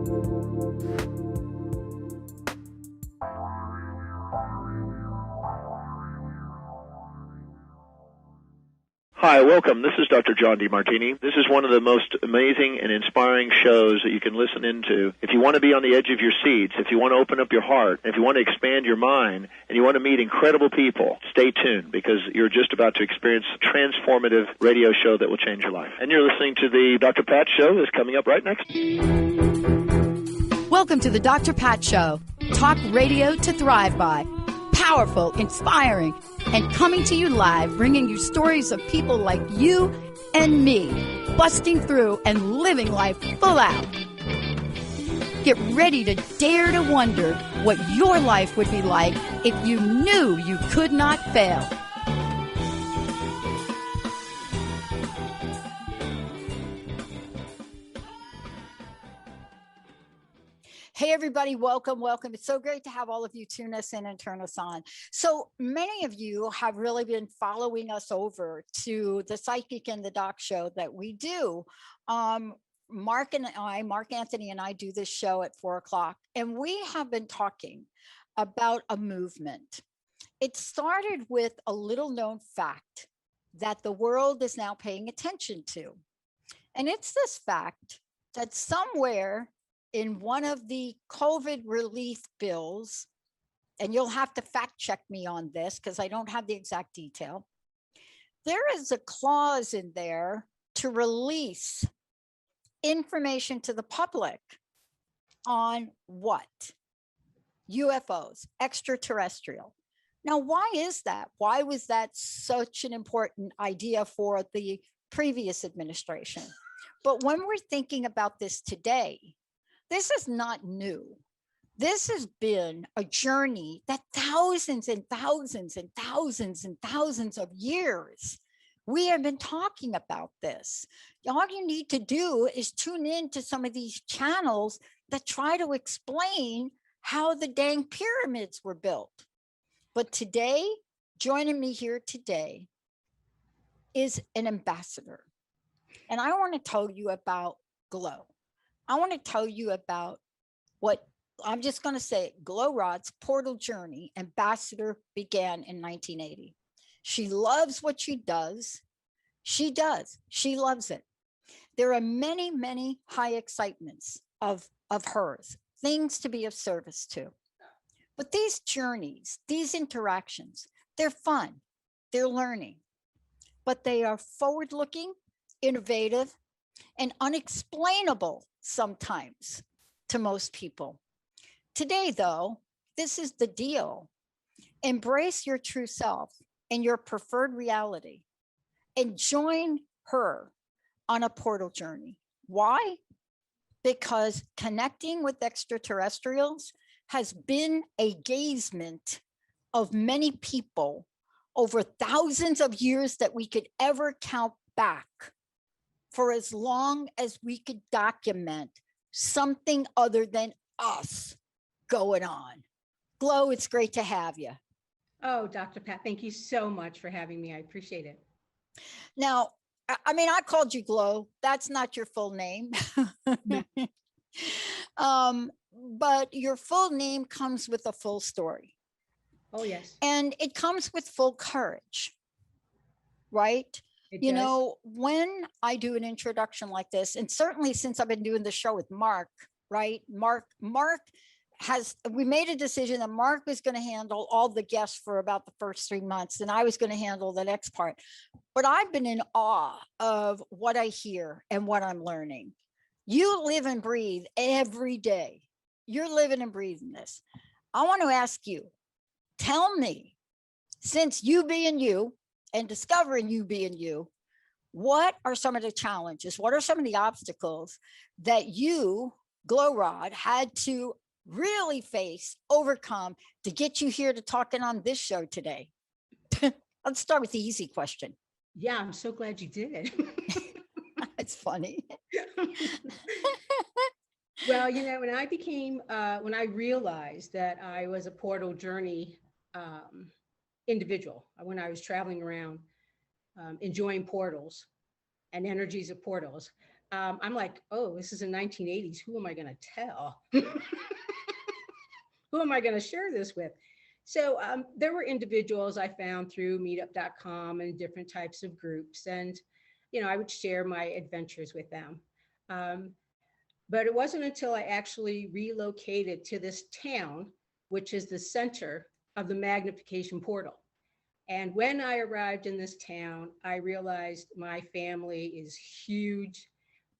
Hi, welcome. This is Dr. John DeMartini. This is one of the most amazing and inspiring shows that you can listen into. If you want to be on the edge of your seats, if you want to open up your heart, if you want to expand your mind, and you want to meet incredible people, stay tuned because you're just about to experience a transformative radio show that will change your life. And you're listening to the Dr. Pat Show that's coming up right next. Welcome to the Dr. Pat Show. Talk radio to thrive by. Powerful, inspiring, and coming to you live, bringing you stories of people like you and me, busting through and living life full out. Get ready to dare to wonder what your life would be like if you knew you could not fail. Hey, everybody, welcome. It's so great to have all of you tune us in and turn us on. So many of you have really been following us over to the Psychic and the Doc show that we do. Mark Anthony and I do this show at 4 o'clock, and we have been talking about a movement. It started with a little known fact that the world is now paying attention to. And it's this fact that somewhere in one of the COVID relief bills, and you'll have to fact check me on this because I don't have the exact detail, there is a clause in there to release information to the public on what? UFOs, extraterrestrial. Now, why is that? Why was that such an important idea for the previous administration? But when we're thinking about this today, this is not new. This has been a journey that thousands and thousands and thousands and thousands of years we have been talking about this. All you need to do is tune in to some of these channels that try to explain how the dang pyramids were built. But today, joining me here today is an ambassador. And I want to tell you about Glow. I want to tell you about what I'm just going to say, Glow Rod's portal journey. Ambassador began in 1980. She loves what she does. She loves it. There are many, many high excitements of hers, things to be of service to. But these journeys, these interactions, they're fun, they're learning, but they are forward-looking, innovative, and unexplainable sometimes to most people. Today, though, this is the deal. Embrace your true self and your preferred reality and join her on a portal journey. Why? Because connecting with extraterrestrials has been a gazement of many people over thousands of years that we could ever count back, for as long as we could document something other than us going on. Glow, it's great to have you. Oh, Dr. Pat, thank you so much for having me. I appreciate it. Now, I mean, I called you Glow. That's not your full name. But your full name comes with a full story. Oh, yes. And it comes with full courage, right? You know, when I do an introduction like this, and certainly since I've been doing the show with Mark, right? We made a decision that Mark was going to handle all the guests for about the first 3 months, and I was going to handle the next part. But I've been in awe of what I hear and what I'm learning. You live and breathe every day. You're living and breathing this. I want to ask you, tell me, since you being you, and discovering you being you, what are some of the challenges? What are some of the obstacles that you, Glow Rod, had to really face, overcome to get you here to talking on this show today? Let's start with the easy question. Yeah, I'm so glad you did. It's funny. Well, you know, when I realized that I was a portal journey individual, when I was traveling around enjoying portals and energies of portals, I'm like, oh, this is in 1980s. Who am I going to tell? Who am I going to share this with? So there were individuals I found through meetup.com and different types of groups. And, I would share my adventures with them. But it wasn't until I actually relocated to this town, which is the center of the magnification portal. And when I arrived in this town, I realized my family is huge.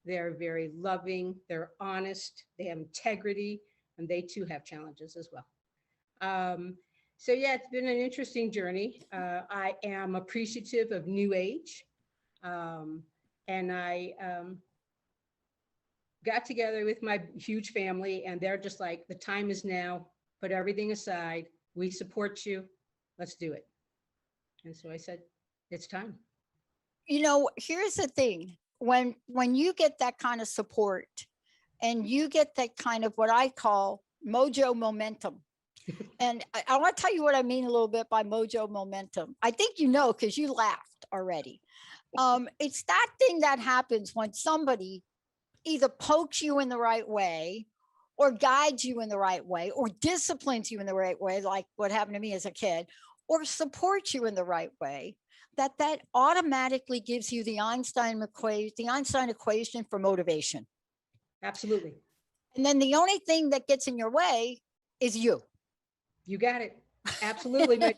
They're very loving, they're honest, they have integrity, and they too have challenges as well. So yeah, it's been an interesting journey. I am appreciative of New Age. And I got together with my huge family, and they're just like, the time is now, put everything aside. We support you. Let's do it. And so I said, it's time. Here's the thing. When you get that kind of support and you get that kind of what I call mojo momentum, and I want to tell you what I mean a little bit by mojo momentum. I think because you laughed already. It's that thing that happens when somebody either pokes you in the right way or guides you in the right way or disciplines you in the right way, like what happened to me as a kid, or supports you in the right way, that automatically gives you the Einstein equation for motivation. Absolutely. And then the only thing that gets in your way is you. You got it. Absolutely.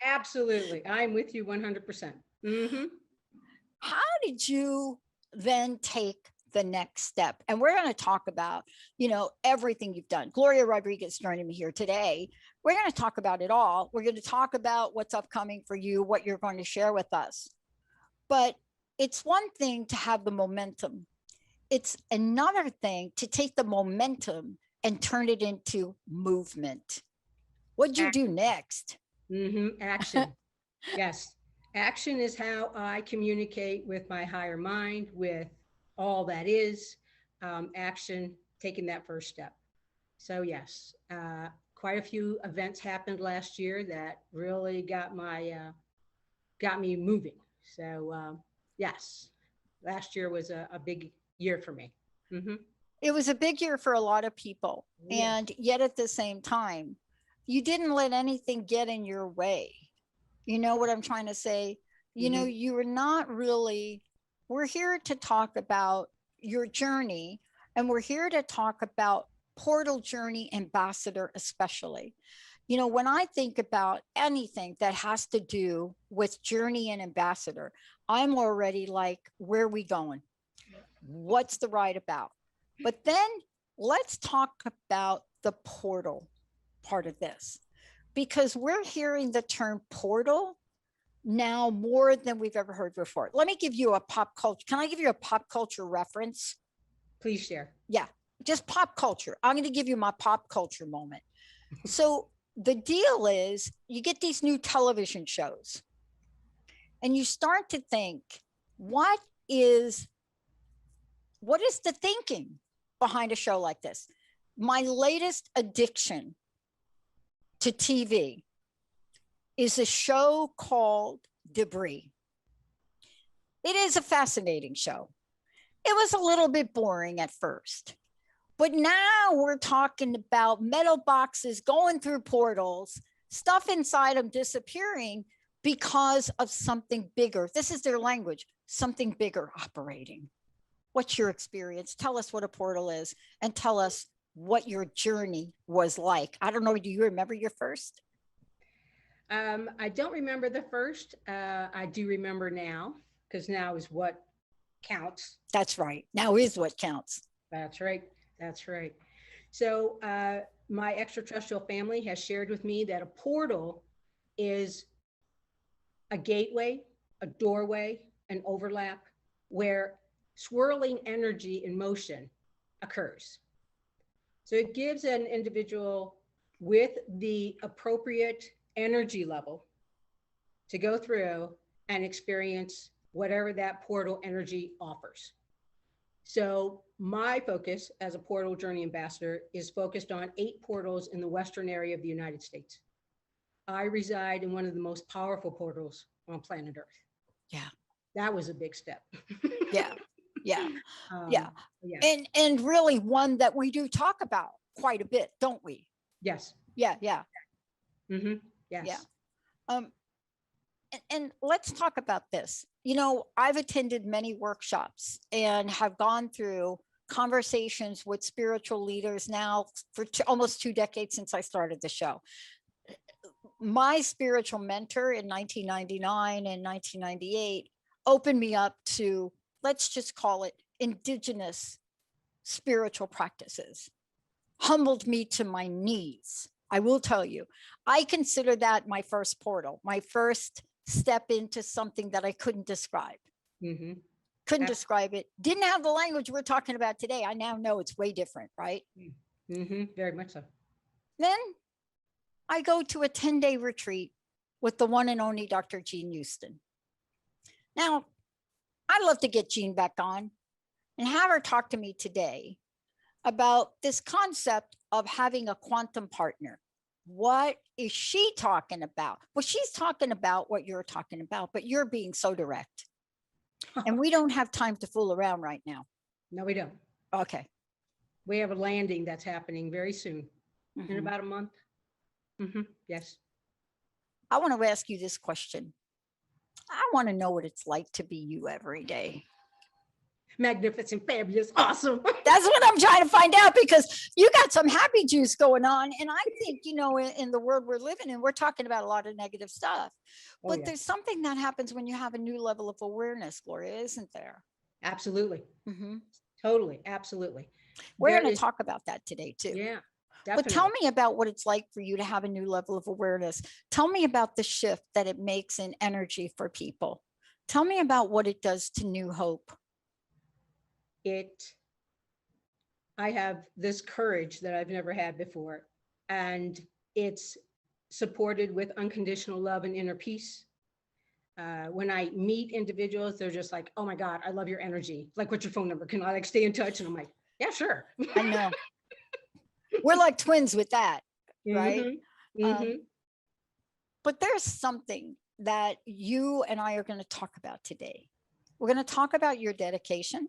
Absolutely. I'm with you 100%. Mm-hmm. How did you then take the next step? And we're going to talk about, everything you've done. Gloria Rodriguez joining me here today. We're going to talk about it all. We're going to talk about what's upcoming for you, what you're going to share with us. But it's one thing to have the momentum. It's another thing to take the momentum and turn it into movement. What'd you do next? Mm-hmm. Action. Yes. Action is how I communicate with my higher mind, with all that is. Action, taking that first step. So yes, quite a few events happened last year that really got me moving. So yes, last year was a big year for me. Mm-hmm. It was a big year for a lot of people. Yes. And yet at the same time, you didn't let anything get in your way. You know what I'm trying to say? You were not really, we're here to talk about your journey, and we're here to talk about Portal Journey Ambassador, especially. When I think about anything that has to do with Journey and Ambassador, I'm already like, where are we going? What's the ride about? But then let's talk about the portal part of this, because we're hearing the term portal now more than we've ever heard before. Let me give you a pop culture. Can I give you a pop culture reference? Please share. Yeah, just pop culture. I'm going to give you my pop culture moment. So the deal is, you get these new television shows and you start to think, what is the thinking behind a show like this? My latest addiction to TV is a show called Debris. It is a fascinating show. It was a little bit boring at first, but now we're talking about metal boxes going through portals, stuff inside them disappearing because of something bigger. This is their language, something bigger operating. What's your experience? Tell us what a portal is, and tell us what your journey was like. I don't know, do you remember your first? I don't remember the first. I do remember now, because now is what counts. That's right. Now is what counts. That's right. That's right. So my extraterrestrial family has shared with me that a portal is a gateway, a doorway, an overlap where swirling energy in motion occurs. So it gives an individual with the appropriate energy level to go through and experience whatever that portal energy offers. So my focus as a Portal Journey Ambassador is focused on 8 portals in the western area of the United States. I reside in one of the most powerful portals on planet Earth. Yeah. That was a big step. Yeah. Yeah. Um, Yeah. yeah. And really one that we do talk about quite a bit, don't we? Yes. Yeah. Yeah. Mm-hmm. Yes. Yeah. Um, and let's talk about this. You know, I've attended many workshops and have gone through conversations with spiritual leaders now for almost 2 decades since I started the show. My spiritual mentor in 1999 and 1998 opened me up to, let's just call it, indigenous spiritual practices, humbled me to my knees. I will tell you, I consider that my first portal, my first step into something that I couldn't describe. Mm-hmm. Couldn't describe it. Didn't have the language we're talking about today. I now know it's way different, right? Mm-hmm. Very much so. Then I go to a 10-day retreat with the one and only Dr. Jean Houston. Now, I'd love to get Jean back on and have her talk to me today about this concept of having a quantum partner. What is she talking about? Well, she's talking about what you're talking about, but you're being so direct. And we don't have time to fool around right now. No, we don't. Okay. We have a landing that's happening very soon, in about a month. Mm-hmm. Yes. I want to ask you this question. I want to know what it's like to be you every day. Magnificent, fabulous, awesome. That's what I'm trying to find out, because you got some happy juice going on. And I think, you know, in the world we're living in, we're talking about a lot of negative stuff. Oh, But yeah. there's something that happens when you have a new level of awareness, Gloria, isn't there? Absolutely. Mm-hmm. Totally. Absolutely. We're There going to is- talk about that today, too. Yeah, But definitely. tell me about what it's like for you to have a new level of awareness. Tell me about the shift that it makes in energy for people. Tell me about what it does to New Hope. I have this courage that I've never had before, and it's supported with unconditional love and inner peace. When I meet individuals, they're just like, oh my God, I love your energy. Like, what's your phone number? Can I like stay in touch? And I'm like, yeah, sure. I know. We're like twins with that, right? Mm-hmm. Mm-hmm. But there's something that you and I are going to talk about today. We're going to talk about your dedication.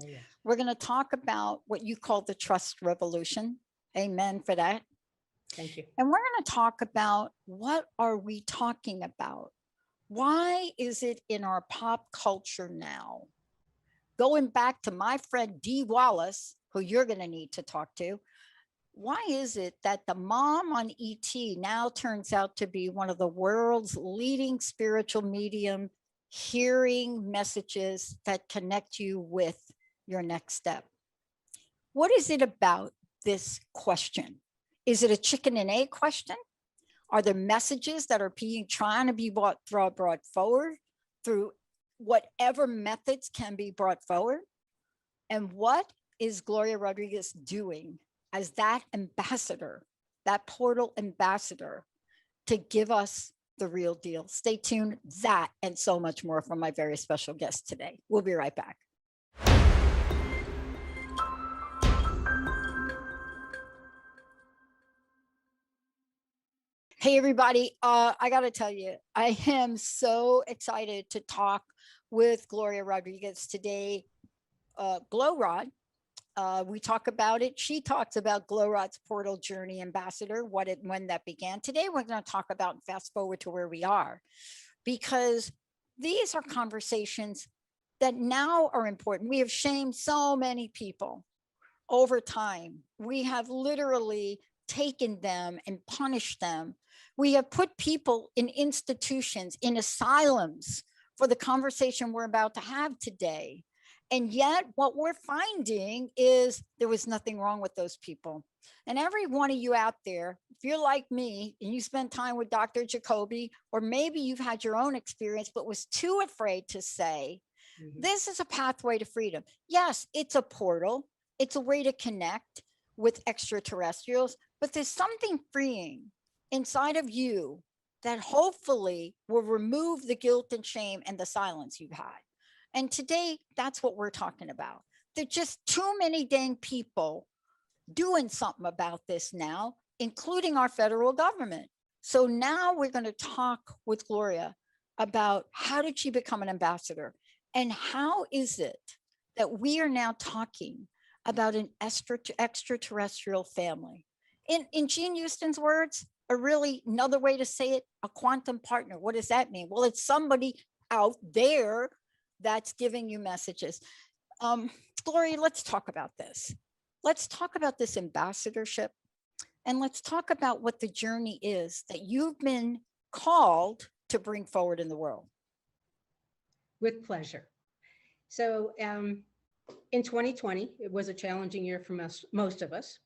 Oh, yeah. We're going to talk about what you call the trust revolution. Amen for that. Thank you. And we're going to talk about, what are we talking about? Why is it in our pop culture now? Going back to my friend Dee Wallace, who you're going to need to talk to, why is it that the mom on ET now turns out to be one of the world's leading spiritual medium, hearing messages that connect you with your next step? What is it about this question? Is it a chicken and egg question? Are there messages that are trying to be brought forward through whatever methods can be brought forward? And what is Gloria Rodriguez doing as that ambassador, that portal ambassador, to give us the real deal? Stay tuned. That and so much more from my very special guest today. We'll be right back. Hey, everybody. I got to tell you, I am so excited to talk with Gloria Rodriguez today. Glow Rod. We talk about it. She talks about Glow Rod's portal journey ambassador, when that began. Today, we're going to talk about and fast forward to where we are, because these are conversations that now are important. We have shamed so many people over time. We have literally taken them and punished them. We have put people in institutions, in asylums, for the conversation we're about to have today. And yet what we're finding is there was nothing wrong with those people. And every one of you out there, if you're like me and you spent time with Dr. Jacoby, or maybe you've had your own experience, but was too afraid to say, this is a pathway to freedom. Yes, it's a portal. It's a way to connect with extraterrestrials, but there's something freeing inside of you that hopefully will remove the guilt and shame and the silence you've had. And today, that's what we're talking about. There's just too many dang people doing something about this now, including our federal government. So now we're going to talk with Gloria about, how did she become an ambassador? And how is it that we are now talking about an extraterrestrial family. In Gene Houston's words, another way to say it, a quantum partner. What does that mean? Well, it's somebody out there that's giving you messages. Gloria, let's talk about this. Let's talk about this ambassadorship, and let's talk about what the journey is that you've been called to bring forward in the world. With pleasure. So in 2020, it was a challenging year for most of us.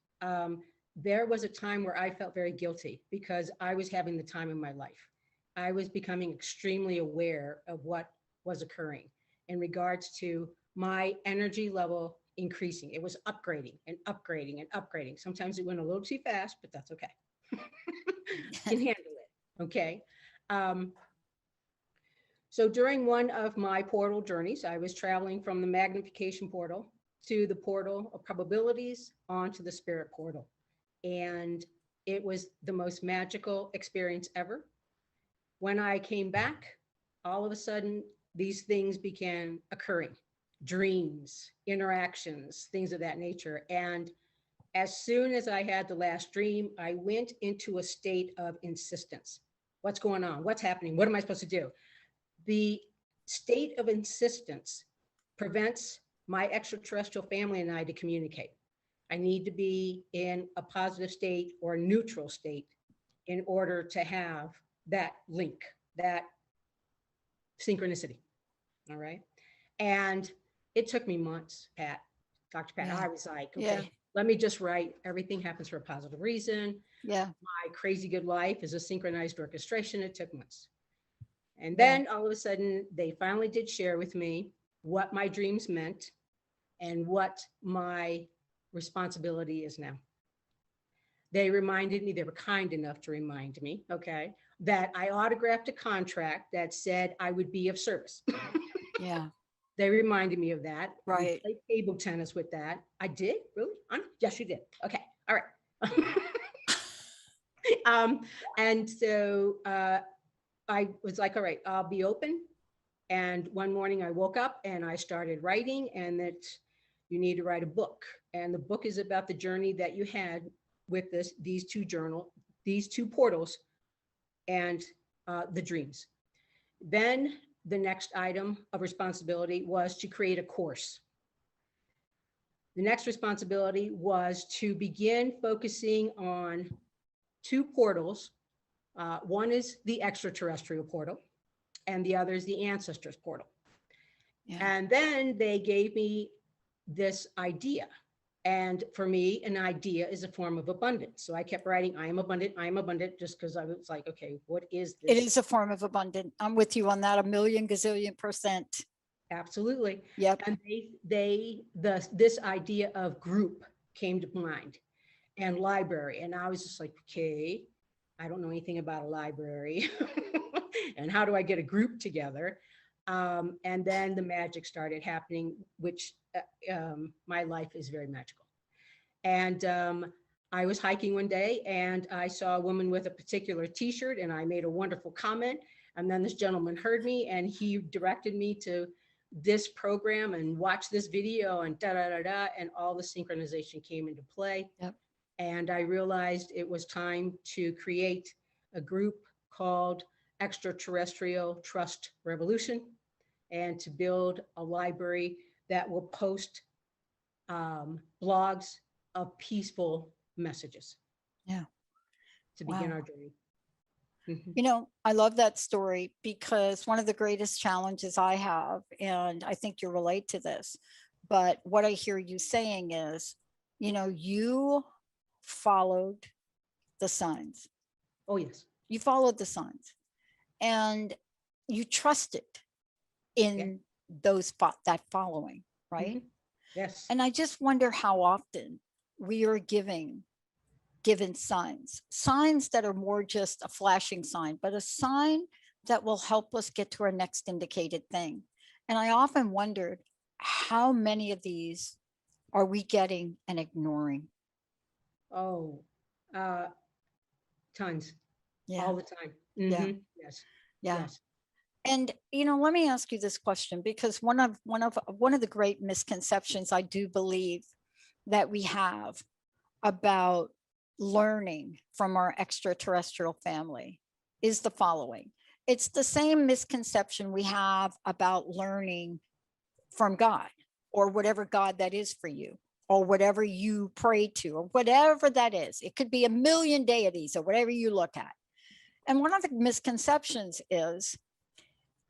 There was a time where I felt very guilty because I was having the time of my life. I was becoming extremely aware of what was occurring in regards to my energy level increasing. It was upgrading and upgrading and upgrading. Sometimes it went a little too fast, but that's okay. Can handle it. Okay. So during one of my portal journeys, I was traveling from the magnification portal to the portal of probabilities onto the spirit portal. And it was the most magical experience ever. When I came back, all of a sudden, these things began occurring, dreams, interactions, things of that nature. And as soon as I had the last dream, I went into a state of insistence. What's going on? What's happening? What am I supposed to do? The state of insistence prevents my extraterrestrial family and I to communicate. I need to be in a positive state or a neutral state in order to have that link, that synchronicity. All right. And it took me months, Pat, Dr. Pat. Yeah. I was like, okay, let me just write. Everything happens for a positive reason. Yeah. My crazy good life is a synchronized orchestration. It took months. And then all of a sudden, they finally did share with me what my dreams meant and what my responsibility is now. They reminded me, they were kind enough to remind me, okay, that I autographed a contract that said I would be of service. Yeah. They reminded me of that. Right. I played table tennis with that. I did? Really? Yes, you did. Okay. All right. And so I was like, all right, I'll be open. And one morning I woke up and I started writing, and that you need to write a book. And the book is about the journey that you had with these two portals and the dreams. Then the next item of responsibility was to create a course. The next responsibility was to begin focusing on two portals. One is the extraterrestrial portal, and the other is the ancestors portal. Yeah. And then they gave me this idea. And for me, an idea is a form of abundance. So I kept writing, I am abundant, just because I was like, okay, what is this? It is a form of abundance. I'm with you on that, 1,000,000 gazillion %. Absolutely. Yep. And this idea of group came to mind, and library. And I was just like, okay, I don't know anything about a library. And how do I get a group together? And then the magic started happening, which my life is very magical. And I was hiking one day and I saw a woman with a particular t-shirt, and I made a wonderful comment. And then this gentleman heard me and he directed me to this program and watch this video and and all the synchronization came into play. Yep. And I realized it was time to create a group called Extraterrestrial Trust Revolution, and to build a library that will post blogs of peaceful messages. Yeah. To begin our journey. Mm-hmm. You know, I love that story, because one of the greatest challenges I have, and I think you relate to this, but what I hear you saying is, you know, you followed the signs. Oh, yes. You followed the signs and you trusted in that following, right? Mm-hmm. Yes. And I just wonder how often we are given signs that are more just a flashing sign, but a sign that will help us get to our next indicated thing. And I often wondered, how many of these are we getting and ignoring? Oh, tons. Yeah. All the time. Mm-hmm. Yeah. Yes. Yeah. Yes. And let me ask you this question, because one of the great misconceptions I do believe that we have about learning from our extraterrestrial family is the following. It's the same misconception we have about learning from God, or whatever God that is for you, or whatever you pray to, or whatever that is. It could be a million deities or whatever you look at. And one of the misconceptions is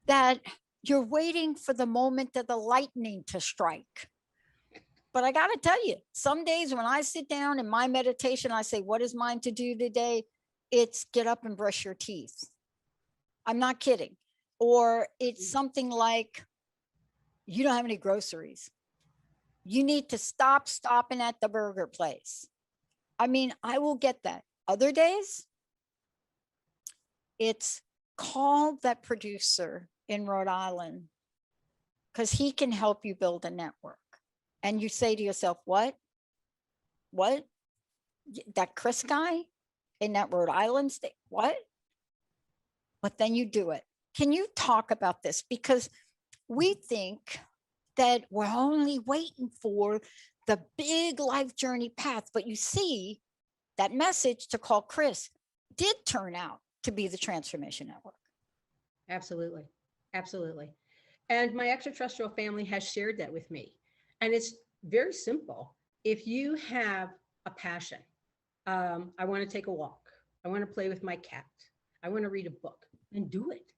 that you're waiting for the moment of the lightning to strike. But I got to tell you, some days when I sit down in my meditation, I say, what is mine to do today? It's get up and brush your teeth. I'm not kidding. Or it's something like, you don't have any groceries. You need to stop stopping at the burger place. I mean, I will get that. Other days, it's call that producer in Rhode Island, because he can help you build a network. And you say to yourself, what? That Chris guy in that Rhode Island state? What? But then you do it. Can you talk about this? Because we think that we're only waiting for the big life journey path. But you see, that message to call Chris did turn out to be the Transformation Network. Absolutely. Absolutely. And my extraterrestrial family has shared that with me. And it's very simple. If you have a passion, I want to take a walk, I want to play with my cat, I want to read a book, then do it.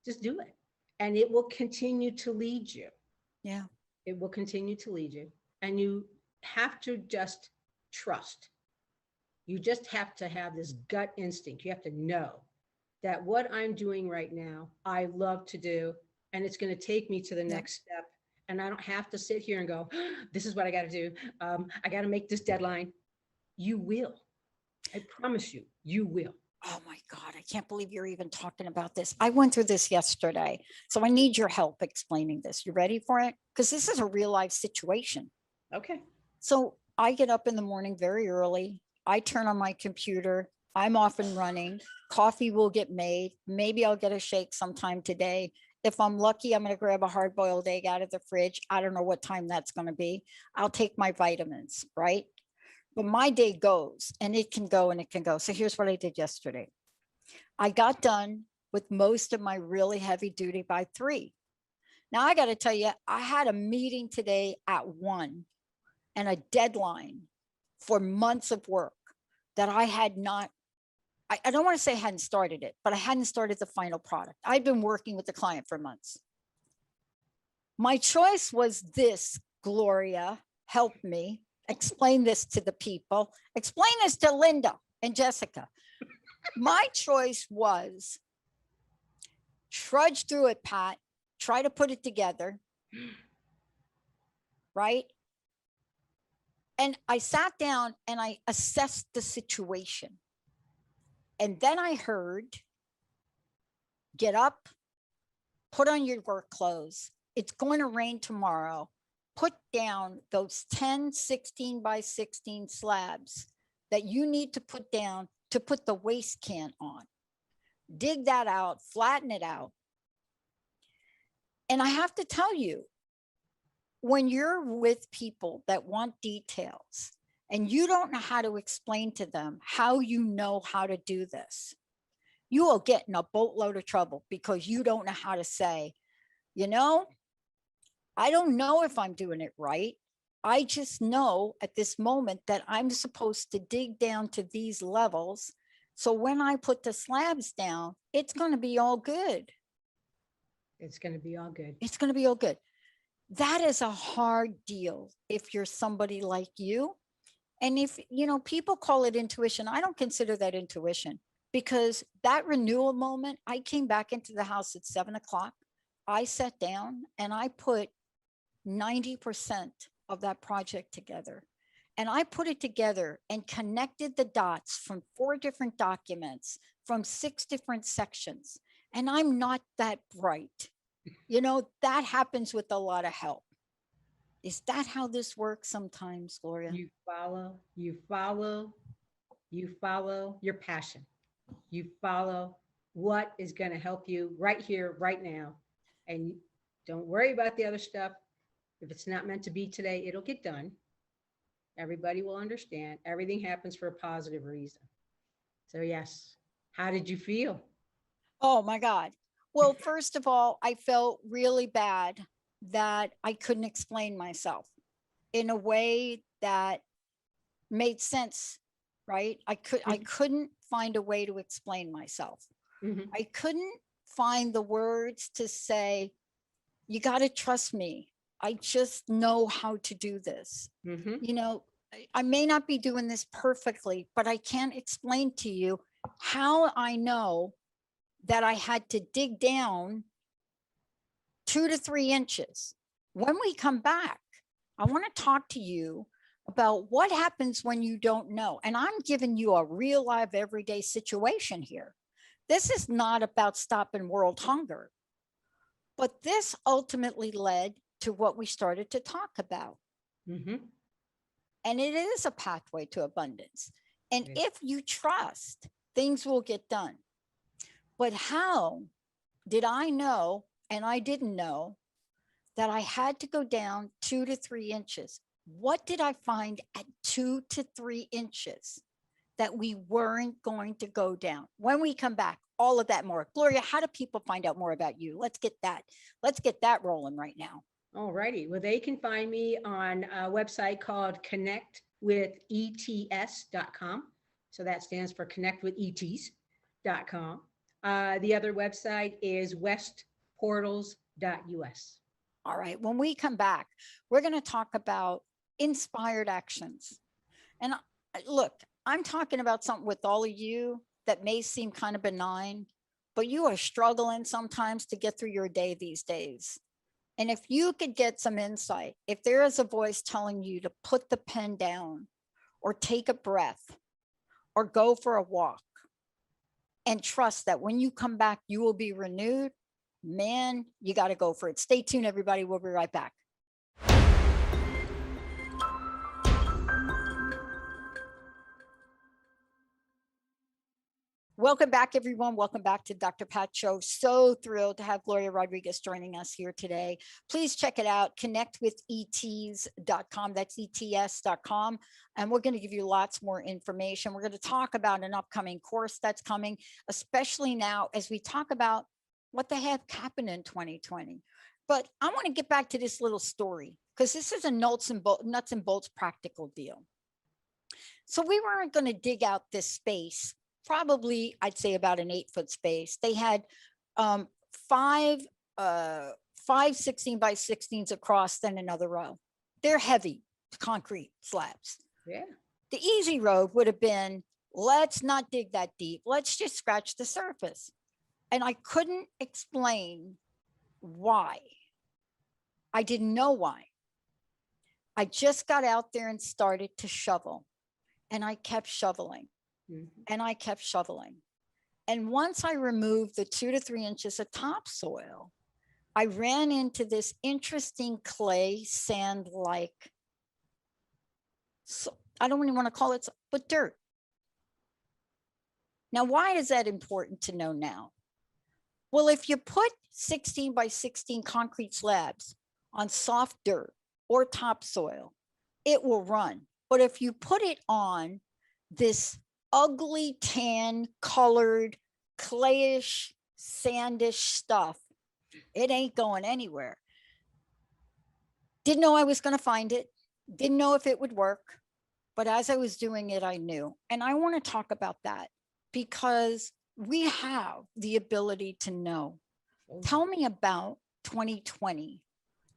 Just do it. And it will continue to lead you. Yeah. It will continue to lead you. And you have to just trust. You just have to have this gut instinct. You have to know that what I'm doing right now, I love to do, and it's going to take me to the next step. And I don't have to sit here and go, this is what I got to do. I got to make this deadline. You will. I promise you, you will. Oh my God, I can't believe you're even talking about this. I went through this yesterday. So I need your help explaining this. You ready for it? Because this is a real life situation. Okay. So I get up in the morning very early. I turn on my computer. I'm off and running. Coffee will get made. Maybe I'll get a shake sometime today. If I'm lucky, I'm going to grab a hard-boiled egg out of the fridge. I don't know what time that's going to be. I'll take my vitamins, right? But my day goes, and it can go and it can go. So here's what I did yesterday. I got done with most of my really heavy duty by 3. Now I got to tell you, I had a meeting today at 1 and a deadline for months of work that I had not, I don't want to say I hadn't started it, but I hadn't started the final product. I'd been working with the client for months. My choice was this, Gloria, help me. Explain this to the people. Explain this to Linda and Jessica. My choice was trudge through it, Pat. Try to put it together. Right? And I sat down and I assessed the situation. And then I heard, get up, put on your work clothes. It's going to rain tomorrow. Put down those 10, 16 by 16 slabs that you need to put down to put the waste can on. Dig that out, flatten it out. And I have to tell you, when you're with people that want details and you don't know how to explain to them how you know how to do this, you will get in a boatload of trouble because you don't know how to say, I don't know if I'm doing it right. I just know at this moment that I'm supposed to dig down to these levels. So when I put the slabs down, it's going to be all good. It's going to be all good. It's going to be all good. That is a hard deal if you're somebody like you. And if, people call it intuition, I don't consider that intuition, because that renewal moment, I came back into the house at 7 o'clock. I sat down and I put 90% of that project together. And I put it together and connected the dots from 4 different documents from 6 different sections. And I'm not that bright. That happens with a lot of help. Is that how this works sometimes, Gloria? You follow your passion. You follow what is going to help you right here, right now. And don't worry about the other stuff. If it's not meant to be today, it'll get done. Everybody will understand. Everything happens for a positive reason. So yes, how did you feel? Oh my God. Well, first of all, I felt really bad that I couldn't explain myself in a way that made sense, right? I couldn't find a way to explain myself. Mhm. I couldn't find the words to say, you got to trust me. I just know how to do this. Mhm. You know, I may not be doing this perfectly, but I can't explain to you how I know that I had to dig down 2 to 3 inches. When we come back, I want to talk to you about what happens when you don't know. And I'm giving you a real live everyday situation here. This is not about stopping world hunger, but this ultimately led to what we started to talk about. Mhm. And it is a pathway to abundance. And Yes. if you trust, things will get done. But how did I know, and I didn't know, that I had to go down 2 to 3 inches? What did I find at 2 to 3 inches that we weren't going to go down? When we come back, all of that more. Gloria, how do people find out more about you? Let's get that rolling right now. All righty. Well, they can find me on a website called connectwithets.com. So that stands for connectwithets.com. The other website is westportals.us. All right. When we come back, we're going to talk about inspired actions. And look, I'm talking about something with all of you that may seem kind of benign, but you are struggling sometimes to get through your day these days. And if you could get some insight, if there is a voice telling you to put the pen down or take a breath or go for a walk and trust that when you come back, you will be renewed, man, you got to go for it. Stay tuned, everybody. We'll be right back. Welcome back, everyone. Welcome back to Dr. Pat Show. So thrilled to have Gloria Rodriguez joining us here today. Please check it out, connectwithets.com. That's ets.com. And we're going to give you lots more information. We're going to talk about an upcoming course that's coming, especially now as we talk about what the heck happened in 2020. But I want to get back to this little story because this is a nuts and bolts practical deal. So we weren't going to dig out this space. Probably, I'd say about an 8-foot space. They had five 16 by 16s across, then another row. They're heavy concrete slabs. Yeah. The easy road would have been, let's not dig that deep. Let's just scratch the surface. And I couldn't explain why. I didn't know why. I just got out there and started to shovel. And I kept shoveling. And I kept shoveling. And once I removed the 2 to 3 inches of topsoil, I ran into this interesting clay sand like, so I don't even want to call it, but dirt. Now, why is that important to know now? Well, if you put 16 by 16 concrete slabs on soft dirt or topsoil, it will run. But if you put it on this ugly tan colored clayish sandish stuff, it ain't going anywhere. Didn't know I was going to find it, didn't know if it would work, but as I was doing it, I knew. And I want to talk about that because we have the ability to know. Tell me about 2020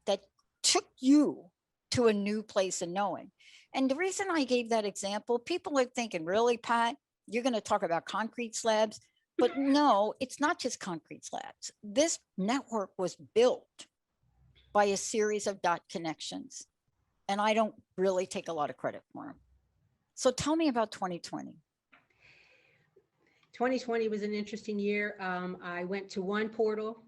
that took you to a new place of knowing. And the reason I gave that example, people are thinking, really, Pat, you're going to talk about concrete slabs? But no, it's not just concrete slabs. This network was built by a series of dot connections. And I don't really take a lot of credit for them. So tell me about 2020. 2020 was an interesting year. I went to one portal.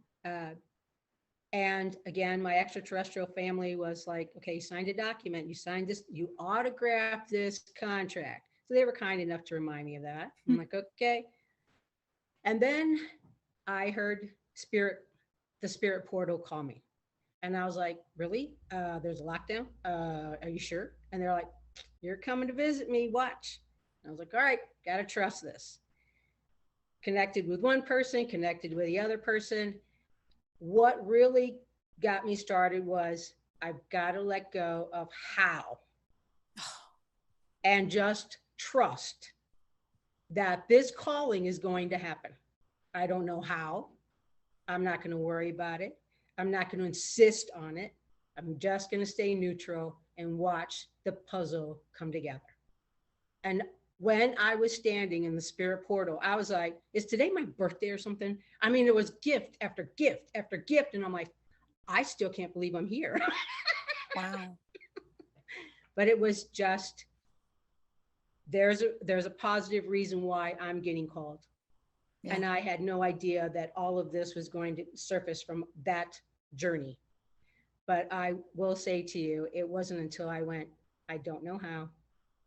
And again, my extraterrestrial family was like, okay, you signed a document, you signed this, you autographed this contract. So they were kind enough to remind me of that. I'm like, okay. And then I heard the spirit portal call me. And I was like, really? There's a lockdown? Are you sure? And they're like, you're coming to visit me, watch. And I was like, all right, gotta trust this. Connected with one person, connected with the other person. What really got me started was I've got to let go of how and just trust that this calling is going to happen. I don't know how. I'm not going to worry about it. I'm not going to insist on it. I'm just going to stay neutral and watch the puzzle come together. And when I was standing in the spirit portal, I was like, is today my birthday or something? I mean, it was gift after gift after gift. And I'm like, I still can't believe I'm here. Wow. But it was just, there's a positive reason why I'm getting called. Yeah. And I had no idea that all of this was going to surface from that journey. But I will say to you, it wasn't until I went, I don't know how,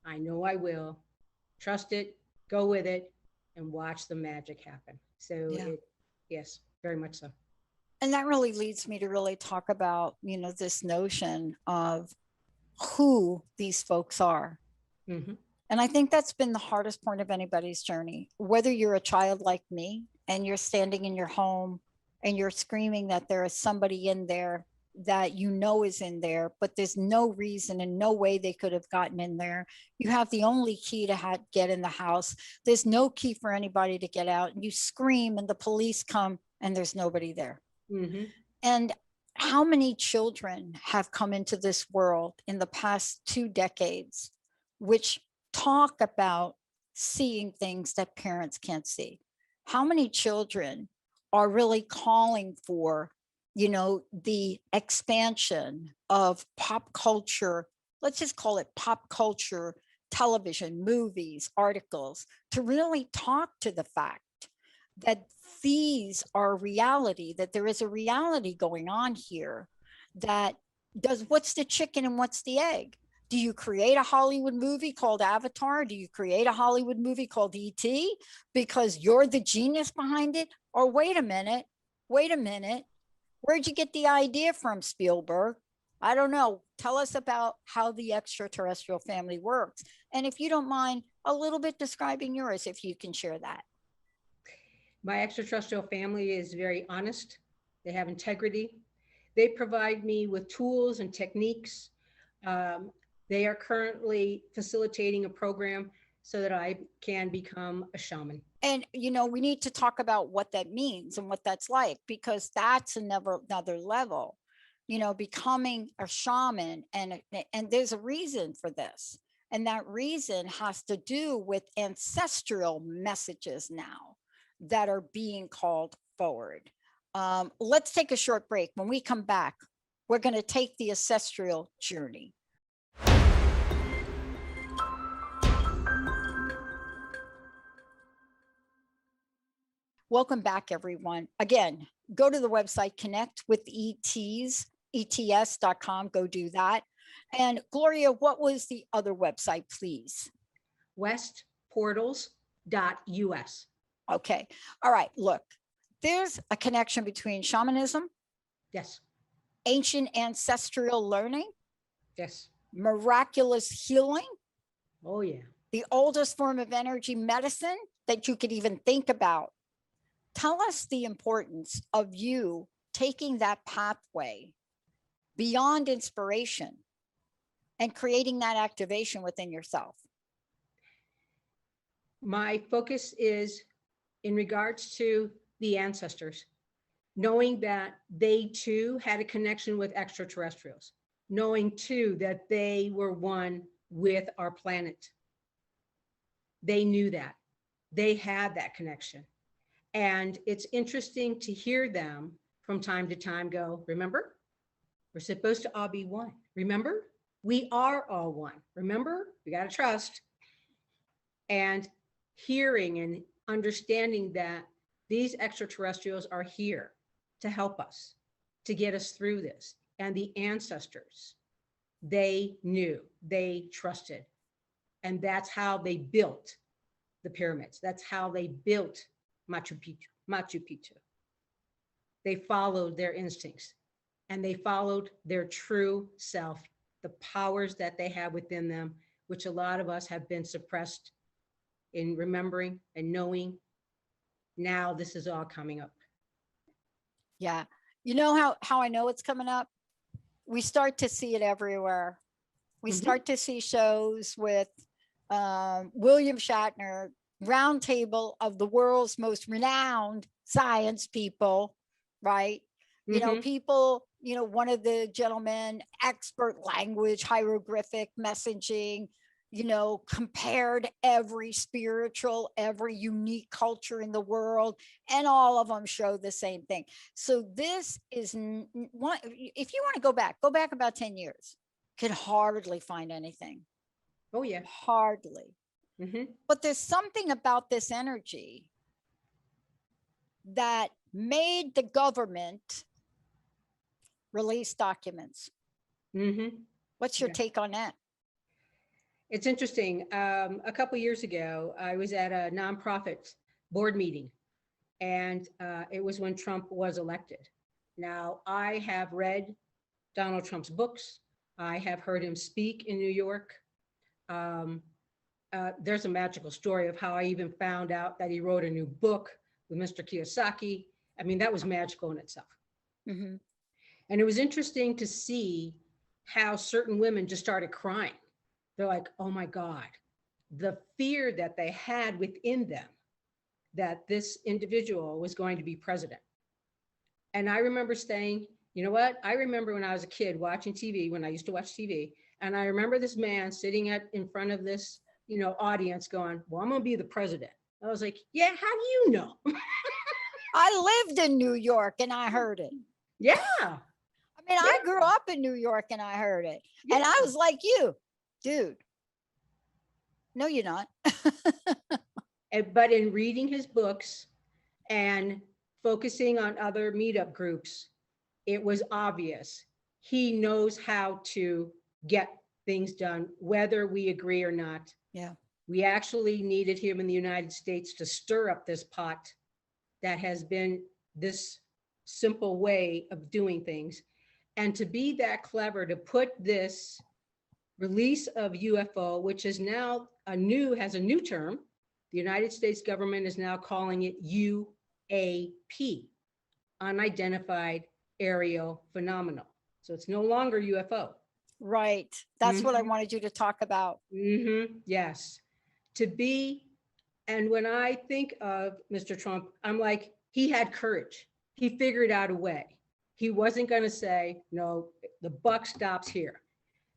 I know I will, trust it, go with it, and watch the magic happen. So yeah. Yes, very much so. And that really leads me to really talk about, this notion of who these folks are. Mm-hmm. And I think that's been the hardest point of anybody's journey. Whether you're a child like me and you're standing in your home and you're screaming that there is somebody in there that is in there, but there's no reason and no way they could have gotten in there. You have the only key to get in the house. There's no key for anybody to get out. And you scream and the police come and there's nobody there. Mm-hmm. And how many children have come into this world in the past 2 decades, which talk about seeing things that parents can't see? How many children are really calling for, the expansion of pop culture? Let's just call it pop culture, television, movies, articles, to really talk to the fact that these are reality, that there is a reality going on here that what's the chicken and what's the egg? Do you create a Hollywood movie called Avatar? Do you create a Hollywood movie called E.T. because you're the genius behind it? Or wait a minute, where'd you get the idea from, Spielberg? I don't know. Tell us about how the extraterrestrial family works. And if you don't mind, a little bit describing yours, if you can share that. My extraterrestrial family is very honest. They have integrity. They provide me with tools and techniques. They are currently facilitating a program so that I can become a shaman. And, we need to talk about what that means and what that's like, because that's another level, becoming a shaman. And there's a reason for this. And that reason has to do with ancestral messages now that are being called forward. Let's take a short break. When we come back, we're going to take the ancestral journey. Welcome back, everyone. Again, go to the website, connect with ets.com. Go do that. And Gloria, what was the other website, please? westportals.us. Okay. All right. Look, there's a connection between shamanism. Yes. Ancient ancestral learning. Yes. Miraculous healing. Oh, yeah. The oldest form of energy medicine that you could even think about. Tell us the importance of you taking that pathway beyond inspiration and creating that activation within yourself. My focus is in regards to the ancestors, knowing that they too had a connection with extraterrestrials, knowing too that they were one with our planet. They knew that. They had that connection. And it's interesting to hear them from time to time go, remember, we're supposed to all be one. Remember, we are all one. Remember, we got to trust. And hearing and understanding that these extraterrestrials are here to help us, to get us through this. And the ancestors, they knew, they trusted. And that's how they built the pyramids. That's how they built Machu Picchu. they followed their instincts and they followed their true self, the powers that they have within them, which a lot of us have been suppressed in remembering and knowing. Now this is all coming up. Yeah. You know how I know it's coming up? We start to see it everywhere. We start to see shows with William Shatner, roundtable of the world's most renowned science people, right? You know, people, you know, one of the gentlemen, expert language, hieroglyphic messaging, you know, compared every spiritual, every unique culture in the world, and all of them show the same thing. So this is one, if you want to go back about 10 years, can hardly find anything. Oh, yeah. Hardly. But there's something about this energy that made the government release documents. What's your take on that? It's interesting. A couple of years ago, I was at a nonprofit board meeting, and it was when Trump was elected. Now, I have read Donald Trump's books. I have heard him speak in New York. There's a magical story of how I even found out that he wrote a new book with Mr. Kiyosaki. I mean, that was magical in itself. And it was interesting to see how certain women just started crying. They're like, oh my God, the fear that they had within them that this individual was going to be president. And I remember saying, you know what? I remember when I was a kid watching TV, when I used to watch TV, and I remember this man sitting in front of this, you know, audience going, well, I'm going to be the president. I was like, yeah, how do you know? I lived in New York and I heard it. Yeah. I mean, I grew up in New York and I heard it. And I was like you, dude. No, you're not. But in reading his books and focusing on other meetup groups, it was obvious. He knows how to get things done, whether we agree or not. Yeah. We actually needed him in the United States to stir up this pot that has been this simple way of doing things. And to be that clever to put this release of UFO, which is now has a new term. The United States government is now calling it UAP, unidentified aerial phenomenal. So it's no longer UFO. Right. That's what I wanted you to talk about. Yes. To be, and when I think of Mr. Trump, I'm like, he had courage. He figured out a way. He wasn't going to say, no, the buck stops here.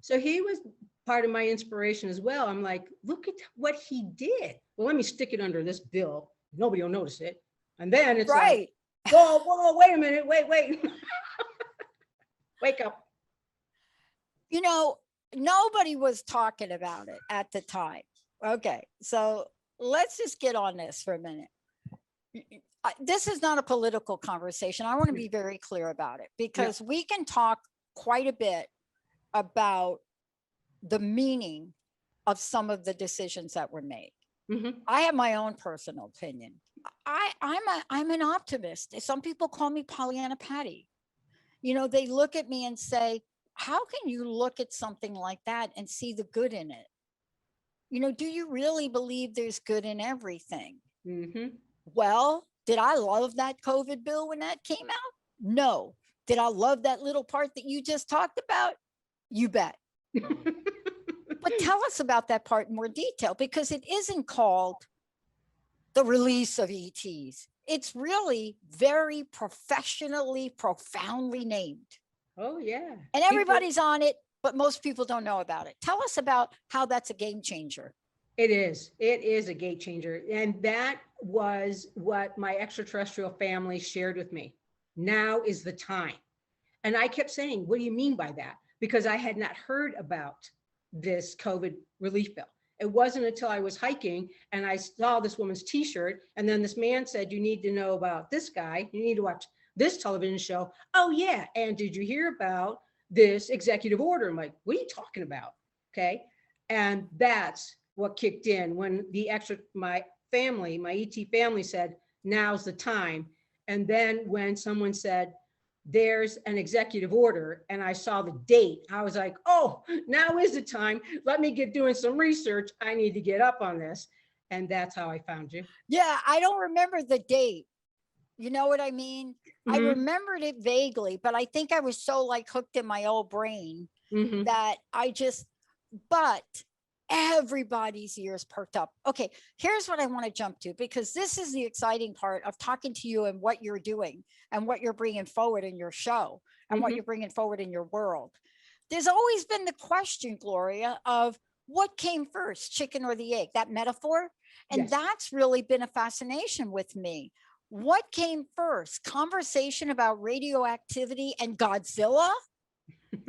So he was part of my inspiration as well. I'm like, look at what he did. Well, let me stick it under this bill. Nobody will notice it. And then it's right. Like, whoa, wait a minute. Wait. Wake up. You know, nobody was talking about it at the time. Okay, so let's just get on this for a minute. This is not a political conversation. I want to be very clear about it because we can talk quite a bit about the meaning of some of the decisions that were made. I have my own personal opinion. I'm an optimist. Some people call me Pollyanna Patty. You know, they look at me and say, how can you look at something like that and see the good in it? You know, do you really believe there's good in everything? Well, did I love that COVID bill when that came out? No. Did I love that little part that you just talked about? You bet. But tell us about that part in more detail, because it isn't called the release of ETs. It's really very professionally, profoundly named. Oh, yeah. And everybody's on it, but most people don't know about it. Tell us about how that's a game changer. It is. It is a game changer. And that was what my extraterrestrial family shared with me. Now is the time. And I kept saying, what do you mean by that? Because I had not heard about this COVID relief bill. It wasn't until I was hiking and I saw this woman's t-shirt. And then this man said, you need to know about this guy. You need to watch this television show. Oh, yeah. And did you hear about this executive order? I'm like, what are you talking about? Okay. And that's what kicked in when my ET family said, now's the time. And then when someone said, there's an executive order, and I saw the date, I was like, oh, now is the time. Let me get doing some research. I need to get up on this. And that's how I found you. Yeah, I don't remember the date. You know what I mean? I Mhm. remembered it vaguely, but I think I was so like hooked in my old brain Mhm. that I just, but everybody's ears perked up. Okay, here's what I want to jump to, because this is the exciting part of talking to you and what you're doing and what you're bringing forward in your show and what Mhm. you're bringing forward in your world. There's always been the question, Gloria, of what came first, chicken or the egg, that metaphor. And Yes. that's really been a fascination with me. What came first? Conversation about radioactivity and Godzilla?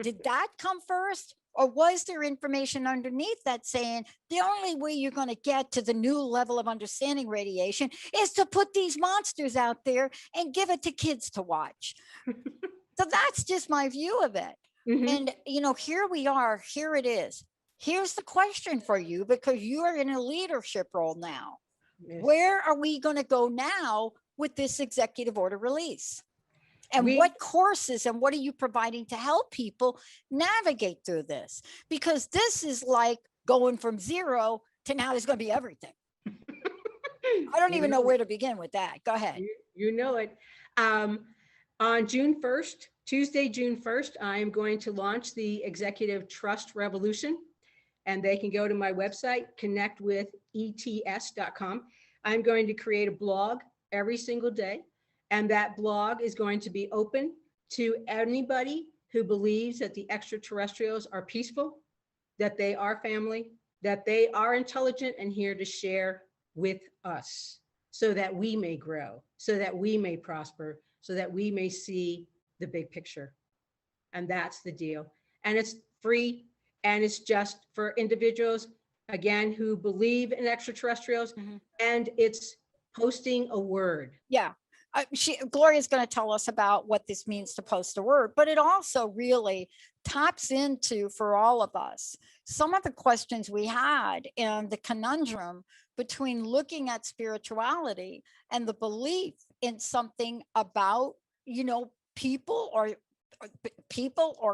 Did that come first? Or was there information underneath that saying the only way you're going to get to the new level of understanding radiation is to put these monsters out there and give it to kids to watch? So that's just my view of it. Mhm. And, you know, here we are, here it is. Here's the question for you, because you are in a leadership role now. Yes. Where are we going to go now with this executive order release? And We- what courses and what are you providing to help people navigate through this? Because this is like going from zero to now there's going to be everything. I don't even know where to begin with that. Go ahead. You know it. On June 1st, Tuesday, June 1st, I am going to launch the Executive Trust Revolution, and they can go to my website, connectwithets.com. I'm going to create a blog every single day, and that blog is going to be open to anybody who believes that the extraterrestrials are peaceful, that they are family, that they are intelligent and here to share with us so that we may grow, so that we may prosper, so that we may see the big picture. And that's the deal. And it's free, and it's just for individuals, again, who believe in extraterrestrials. Mhm. And it's posting a word. Yeah. Gloria's going to tell us about what this means to post a word, but it also really taps into, for all of us, some of the questions we had and the conundrum between looking at spirituality and the belief in something about, you know, people or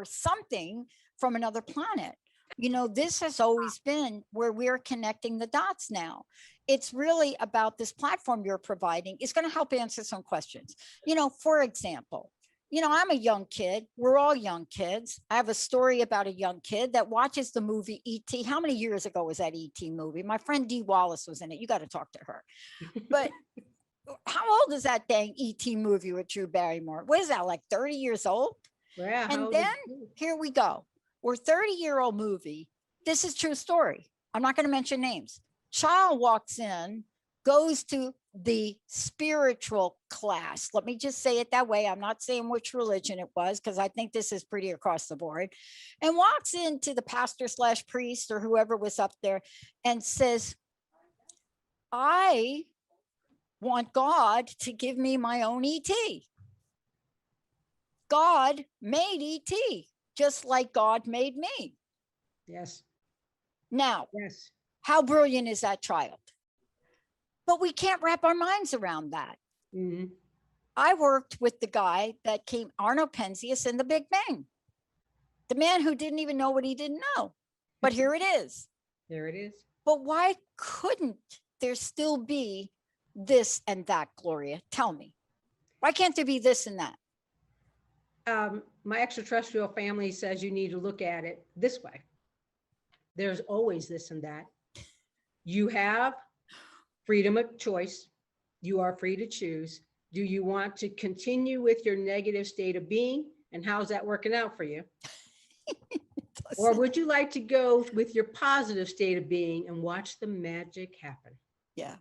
something from another planet. You know, this has always been where we're connecting the dots now. It's really about this platform you're providing is going to help answer some questions. You know, for example, you know, I'm a young kid. We're all young kids. I have a story about a young kid that watches the movie E.T. How many years ago was that E.T. movie? My friend Dee Wallace was in it. You got to talk to her. But how old is that dang E.T. movie with Drew Barrymore? What is that, like 30 years old? Yeah, And then here we go. We're 30-year-old movie. This is true story. I'm not going to mention names. Child walks in, goes to the spiritual class. Let me just say it that way. I'm not saying which religion it was, because I think this is pretty across the board. And walks into the pastor / priest or whoever was up there and says, I want God to give me my own ET. God made ET just like God made me. Yes. Now, Yes. how brilliant is that child? But we can't wrap our minds around that. Mm-hmm. I worked with the guy that came, Arno Penzias, in the Big Bang, the man who didn't even know what he didn't know. But here it is. There it is. But why couldn't there still be this and that, Gloria? Tell me. Why can't there be this and that? My extraterrestrial family says you need to look at it this way. There's always this and that. You have freedom of choice. You are free to choose. Do you want to continue with your negative state of being? And how's that working out for you? Or would you like to go with your positive state of being and watch the magic happen? Yeah.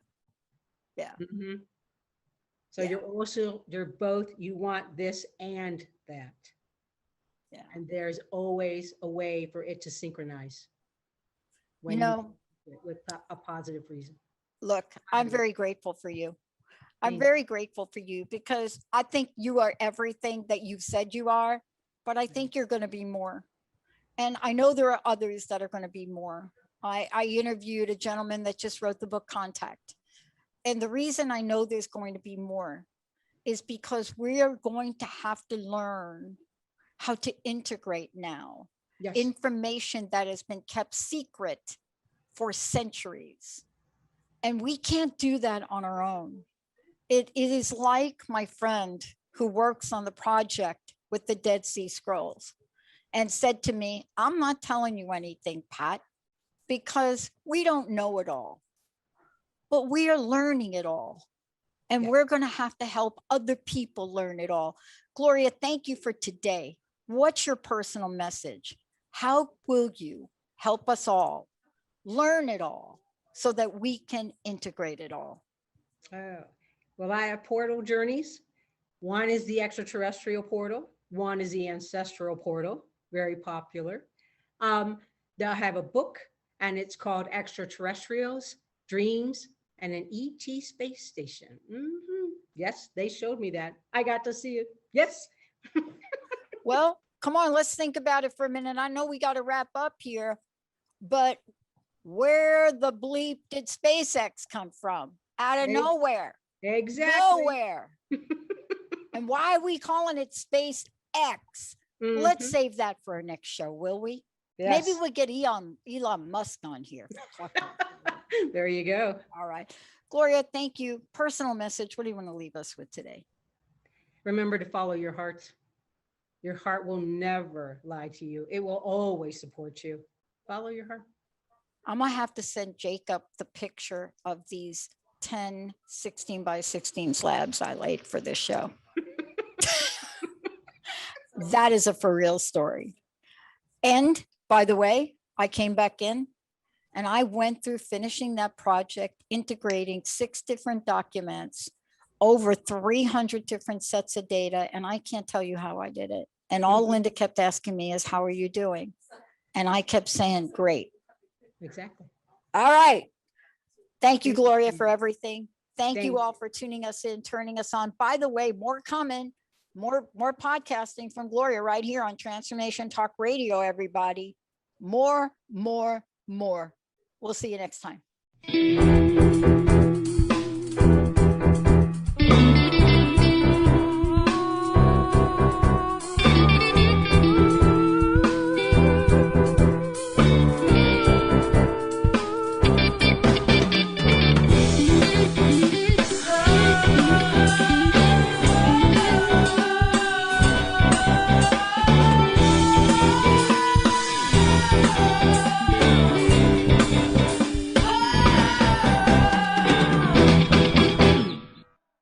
Yeah. Mm-hmm. So Yeah. you're both, you want this and that. Yeah. And there's always a way for it to synchronize. You know, with a positive reason. Look, I'm very grateful for you. I'm Thank very grateful for you, because I think you are everything that you've said you are, but I think you're going to be more. And I know there are others that are going to be more. I interviewed a gentleman that just wrote the book Contact. And the reason I know there's going to be more is because we are going to have to learn how to integrate now information that has been kept secret for centuries. And we can't do that on our own. It is like my friend who works on the project with the Dead Sea Scrolls and said to me, I'm not telling you anything, Pat, because we don't know it all, but we are learning it all. And we're going to have to help other people learn it all. Gloria, thank you for today. What's your personal message? How will you help us all learn it all so that we can integrate it all? Oh, well, I have portal journeys. One is the extraterrestrial portal. One is the ancestral portal, very popular. I have a book, and it's called Extraterrestrials, Dreams, and an ET Space Station. Yes, they showed me that. I got to see it. Yes. Well, come on, let's think about it for a minute. I know we got to wrap up here, but where the bleep did SpaceX come from? Out of nowhere. Exactly. Nowhere. And why are we calling it SpaceX? Let's save that for our next show, will we? Yes. Maybe we'll get Elon Musk on here. There you go. All right. Gloria, thank you. Personal message. What do you want to leave us with today? Remember to follow your heart. Your heart will never lie to you. It will always support you. Follow your heart. I'm going to have to send Jacob the picture of these 10 16 by 16 slabs I laid for this show. That is a for real story. And by the way, I came back in and I went through finishing that project, integrating 6 different documents, over 300 different sets of data. And I can't tell you how I did it. And all Linda kept asking me is, how are you doing? And I kept saying, great. Exactly. All right. Thank you, Gloria, for everything. Thank you all for tuning us in, turning us on. By the way, more coming, more podcasting from Gloria right here on Transformation Talk Radio, everybody. More. We'll see you next time.